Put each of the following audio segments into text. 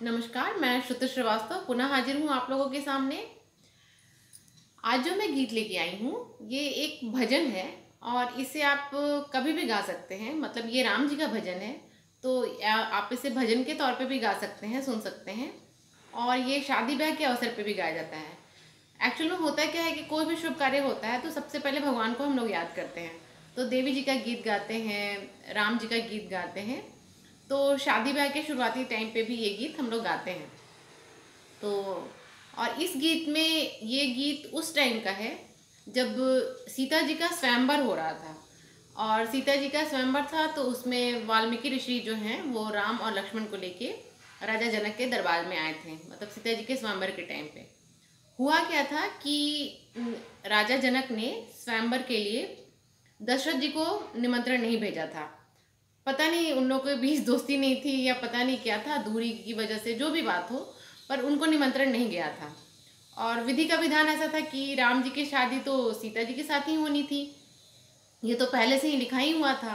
नमस्कार, मैं श्रुति श्रीवास्तव पुनः हाजिर हूँ आप लोगों के सामने। आज जो मैं गीत लेके आई हूँ ये एक भजन है और इसे आप कभी भी गा सकते हैं। मतलब ये राम जी का भजन है, तो आप इसे भजन के तौर पे भी गा सकते हैं, सुन सकते हैं। और ये शादी ब्याह के अवसर पे भी गाया जाता है। एक्चुअल में होता क्या है कि कोई भी शुभ कार्य होता है तो सबसे पहले भगवान को हम लोग याद करते हैं, तो देवी जी का गीत गाते हैं, राम जी का गीत गाते हैं। तो शादी ब्याह के शुरुआती टाइम पे भी ये गीत हम लोग गाते हैं। तो और इस गीत में, ये गीत उस टाइम का है जब सीता जी का स्वयंवर हो रहा था। और सीता जी का स्वयंवर था तो उसमें वाल्मीकि ऋषि जो हैं वो राम और लक्ष्मण को लेके राजा जनक के दरबार में आए थे। मतलब सीता जी के स्वयंवर के टाइम पे हुआ क्या था कि राजा जनक ने स्वयंवर के लिए दशरथ जी को निमंत्रण नहीं भेजा था। पता नहीं उन लोगों के बीच दोस्ती नहीं थी या पता नहीं क्या था, दूरी की वजह से जो भी बात हो, पर उनको निमंत्रण नहीं गया था। और विधि का विधान ऐसा था कि राम जी की शादी तो सीता जी के साथ ही होनी थी, ये तो पहले से ही लिखा ही हुआ था।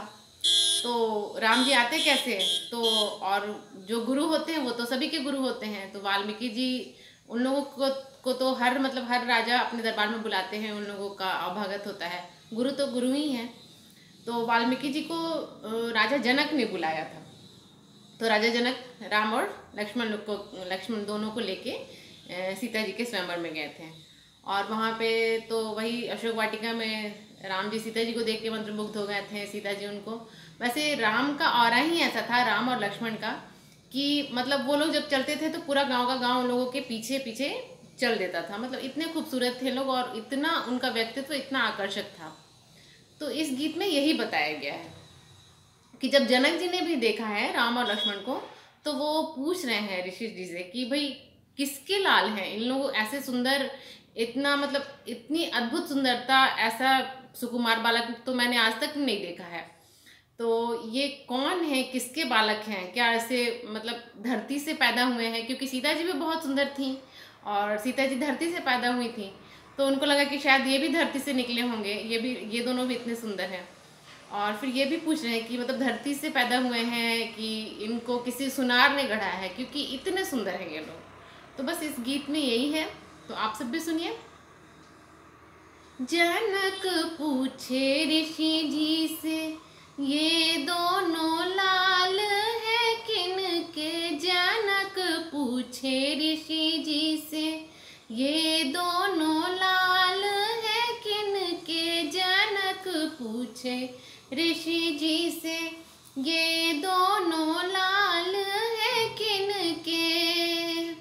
तो राम जी आते कैसे? तो और जो गुरु होते हैं वो तो सभी के गुरु होते हैं, तो वाल्मीकि जी उन लोगों को तो हर राजा अपने दरबार में बुलाते हैं, उन लोगों का अभ्यागत होता है, गुरु तो गुरु ही हैं। तो वाल्मीकि जी को राजा जनक ने बुलाया था। तो राजा जनक राम और लक्ष्मण दोनों को लेके सीता जी के स्वयंवर में गए थे। और वहाँ पे तो वही अशोक वाटिका में राम जी सीता जी को देख के मंत्रमुग्ध हो गए थे। सीता जी उनको, वैसे राम का ऑरा ही ऐसा था, राम और लक्ष्मण का, कि मतलब वो लोग जब चलते थे तो पूरा गांव का गांव उन लोगों के पीछे पीछे चल देता था। मतलब इतने खूबसूरत थे लोग और इतना उनका व्यक्तित्व इतना आकर्षक था। तो इस गीत में यही बताया गया है कि जब जनक जी ने भी देखा है राम और लक्ष्मण को, तो वो पूछ रहे हैं ऋषि जी से कि भाई किसके लाल हैं इन लोग, ऐसे सुंदर, इतना मतलब इतनी अद्भुत सुंदरता, ऐसा सुकुमार बालक तो मैंने आज तक नहीं देखा है। तो ये कौन है, किसके बालक हैं, क्या ऐसे मतलब धरती से पैदा हुए हैं? क्योंकि सीता जी भी बहुत सुंदर थी और सीता जी धरती से पैदा हुई थी, तो उनको लगा कि शायद ये भी धरती से निकले होंगे, ये दोनों भी इतने सुंदर हैं। और फिर ये भी पूछ रहे हैं कि मतलब धरती से पैदा हुए हैं कि इनको किसी सुनार ने गढ़ा है, क्योंकि इतने सुंदर हैं ये लोग। तो बस इस गीत में यही है, तो आप सब भी सुनिए। जनक पूछे ऋषि जी से, ये दोनों लाल है किनके? जनक पूछे ऋषि जी से, ये दोनों लाल है किनके? जनक पूछे ऋषि जी से, ये दोनों लाल है किनके?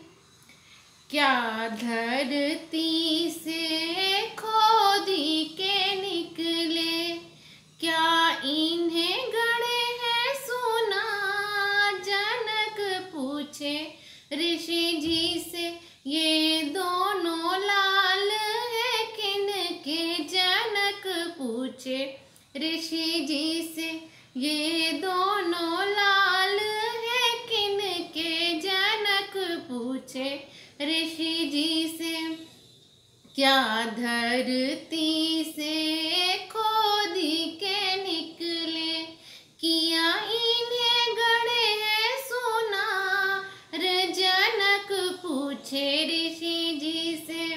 क्या धरती से खोदी के निकले, क्या इन्हें गढ़े हैं सोना? जनक पूछे ऋषि जी से, ये दोनों लाल है किनके? जनक पूछे ऋषि जी से, ये दोनों लाल है किनके? जनक पूछे ऋषि जी से, क्या धरती से खोदी के निकले, किया इन्हें गढ़े हैं सोनार? जनक पूछे ऋषि जी से।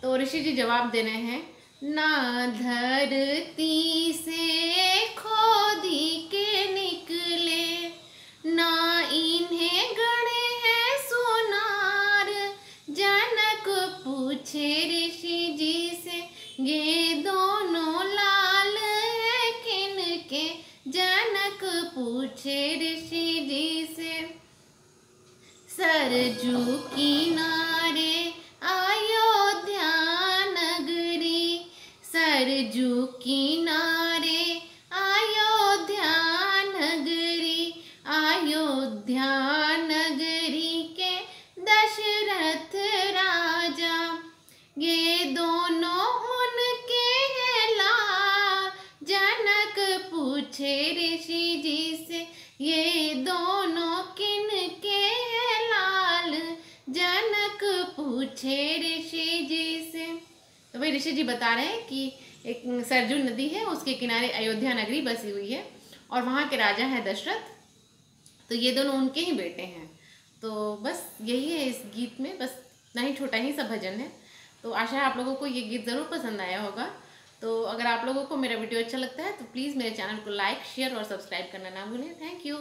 तो ऋषि जी जवाब दे रहे हैं, ना धरती से खोदी के निकले, ना इन्हें गढ़े हैं सोनार। जनक पूछे ऋषि जी से, ये दोनों लाल है किनके? जनक पूछे ऋषि जी से, सरजू किनारे अयोध्या नगरी, सरजू किनारे अयोध्या नगरी, अयोध्या नगरी के दशरथ राजा, ये दोनों उनके हैं लाल। जनक पूछे ऋषि जी से, ये दोनों किनके हैं लाल? जनक पूछे ऋषि जी से। तो भाई ऋषि जी बता रहे हैं कि एक सरजू नदी है, उसके किनारे अयोध्या नगरी बसी हुई है और वहाँ के राजा हैं दशरथ। तो ये दोनों उनके ही बेटे हैं। तो बस यही है इस गीत में, बस इतना ही छोटा ही सा भजन है। तो आशा है आप लोगों को ये गीत ज़रूर पसंद आया होगा। तो अगर आप लोगों को मेरा वीडियो अच्छा लगता है तो प्लीज़ मेरे चैनल को लाइक, शेयर और सब्सक्राइब करना ना भूलें। Thank you.